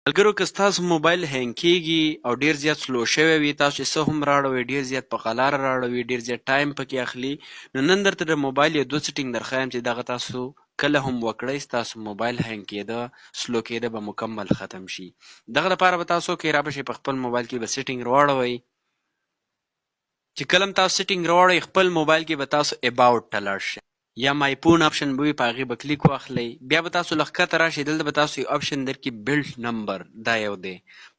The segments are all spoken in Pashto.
ملګرو که ستاسو موبایل هینګ کېږي او ډېر زیات سلو شوی وي، تاسو چې څه هم راړوئ ډېر زیات په قلاره راړوئ، ډېر زیات ټایم پکې اخلي، نو نن درته د موبایل یو 2 سیټینګ درښایم چې دغه تاسو کله هم وکړئ، ستاسو موبایل هینګ کېده، سلو کېده به مکمل ختم شي. دغه لپاره به تاسو کې رابشئ په خپل موبایل کې به سیټینګ راواړوئ. چې کله هم تاسو سیټینګ راواړئ خپل موبایل کې به تاسو اباوټ ته لاړ شئ یا مای فون آپشن به وي په هغې به کلیک واخلئ. بیا به تاسو له ښکته راشئ، دلته به تاسو یو آپشن درکړي بلډ نمبر، دا یو دی،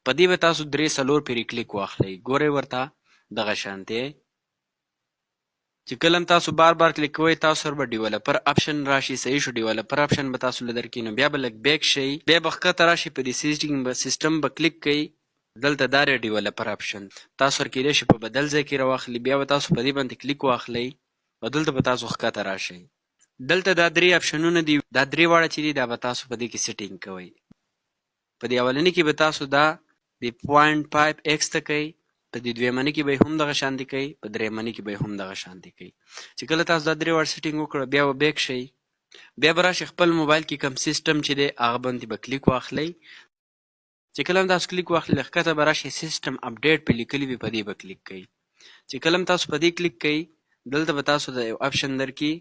په دې به تاسو 3-4 پېرې کلیک واخلئ. ګورئ ورته دغه شانتې چې کله هم تاسو بار بار کلیک کوئ تاسو سره به ډیولپر آپشن راشي. صحیح شو، ډیولپر آپشن به تاسو له درکړي، نو بیا به لږ بیک شئ، بیا به ښکته راشئ، په دې سیسټم به کلیک کوئ. دلته دا دی ډیولپر آپشن، تاسو سره کیدای شي په بدل ځای کې راواخلي. بیا به تاسو په دې باندې کلیک واخلئ او دلته به تاسو ښکته راشئ. دلته دا 3 آپشنونه دي، دا 3 واړه چې دي دا به تاسو په دې کې سیټینګ کوئ. په دې اولني کې به تاسو دا د 0.5x ته کوئ، په دې دویمني کې به یې هم دغه شانتې کوئ، په دریمني کې به یې هم دغه شانتې کوئ. چې کله تاسو دا 3 واړه سیټینګ وکړه بیا به بیک شئ، بیا به راشئ خپل موبایل کې کوم سیسټم چې دی هغه باندې به کلیک واخلئ. چې کله هم تاسو کلیک واخلئ له ښکته به راشئ سیسټم اپډیټ پې لیکلي وي، په دې به کلیک کوئ. چې کله هم تاسو په دې کلیک کوئ دلته به تاسو د یو آپشن درکړي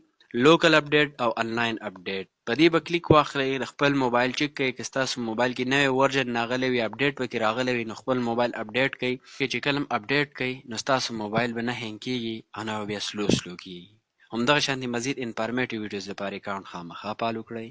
لوکل اپډیټ او انلاین اپډیټ، په دې به کلیک واخلئ، د خپل موبایل چک کوئ. که ستاسو موبایل کې نوی ورژن راغلی وي، اپډیټ پکې راغلی وي، نو خپل موبایل اپډیټ کوئ. چې کله هم اپډیټ کوئ نو ستاسو موبایل به نه هینګ کېږي او نه به بیا سلو کېږي. همدغه شانتې مزید انفارمیټیو ویډیوز لپاره اکاونټ خامخا فالو کړئ.